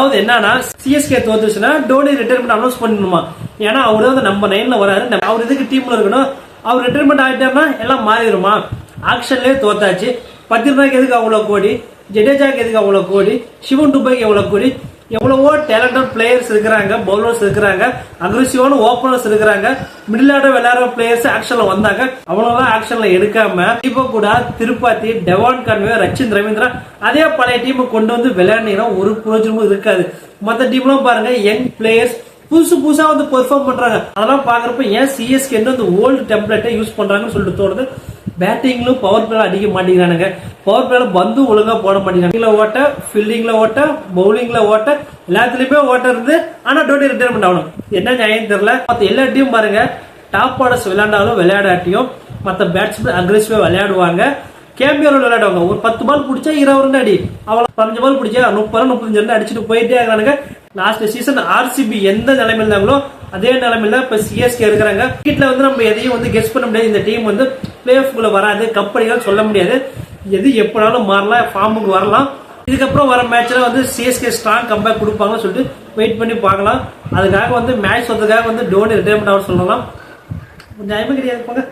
அதாவது என்னன்னா CSK தோத்துச்சுன்னா Dhoni retirement announce பண்ணணுமா. ஏன்னா அவரு வந்து நம்ம 9ல வராரு, அவர் இதுக்கு டீம்ல இருக்கணும். அவர் ரிட்டையர்மெண்ட் ஆயிட்டாருன்னா எல்லாம் மாறிடுமா. ஆக்ஷன்லயே தோத்தாச்சு. பத்திரனாக்கு எதுக்கு அவ்வளவு கோடி, ஜடேஜாக்கு எதுக்கு அவ்வளவு கோடி, சிவன் துபாய்க்கு எவ்வளவு கோடி, எவ்வளவோ டேலண்டட் பிளேயர்ஸ் இருக்கிறாங்க, பவுலர்ஸ் இருக்கிறாங்க, அக்ரெசிவான ஓபனர்ஸ் இருக்கிறாங்க, மிடில் ஆர்டர் விளையாடுற பிளேயர்ஸ் ஆக்ஷன்ல வந்தாங்க. அவ்வளவுதான் ஆக்ஷன்ல எடுக்காம இப்ப கூட திருப்பாத்தி, டெவான் கான்வே, ரச்சின் ரவீந்திரா அதே பழைய டீம் கொண்டு வந்து விளையாடினா ஒரு பிரயோஜனமும் இருக்காது. மத்த டீம்லாம் பாருங்க, யங் பிளேயர்ஸ் புதுசு புதுசா வந்து பெர்ஃபார்ம் பண்றாங்க. அதெல்லாம் பாக்குறப்ப ஏன் சிஎஸ்கே அந்த ஓல்டு டெம்ப்ளேட்டை யூஸ் பண்றாங்கன்னு சொல்லிட்டு தோணுது. பேட்டிங்லும் பவர் பிளே அடிக்க மாட்டேங்கிறானுங்க. பவர் பிளேல பந்து ஒழுங்கா போட மாட்டேங்கிறாங்க. ஓட்ட, ஃபீல்டிங்ல ஓட்ட, பவுலிங்ல ஓட்ட, எல்லாத்துலயுமே ஓட்ட இருந்து. ஆனா டோனி ரிட்டையர்மெண்ட் ஆகணும். என்ன நியாயம் தெரியல. மத்த எல்லா டீம் பாருங்க, டாப் ஆர்டர்ஸ் விளையாண்டாலும் விளையாடாட்டியும் மத்த பேட்ஸ்மேன் அக்ரெசிவா விளையாடுவாங்க. கேம்பியோல விளையாடுவாங்க. ஒரு 10 பால் பிடிச்சா 20 ரன் அடி, அவ்வளவு 15 பால் பிடிச்சா 30 35 ரன் அடிச்சுட்டு போயிட்டே இருக்கானுங்க. லாஸ்ட் சீசன் ஆர்சிபி எந்த நிலைமையில இருந்தாங்களோ அதே நிலைமையில இப்ப சிஎஸ்கே இருக்கிறாங்க. கிரிக்கெட்ல வந்து நம்ம எதையும் வந்து கெஸ் பண்ண முடியாது. இந்த டீம் வந்து பிளே ஆஃப்குள்ள வராது, கப் அடிக்கலாம் சொல்ல முடியாது. எது எப்பனாலும் மாறலாம், ஃபார்முக்கு வரலாம். இதுக்கப்புறம் வர மேட்ச்ல வந்து சிஎஸ்கே ஸ்ட்ராங் கம்பேக் கொடுப்பாங்கன்னு சொல்லிட்டு வெயிட் பண்ணி பார்க்கலாம். அதுக்காக வந்து மேட்ச் வந்ததுக்காக வந்து டோனி ரிட்டையர்மெண்ட் ஆக சொல்லலாம். நியாயமே கிடையாது.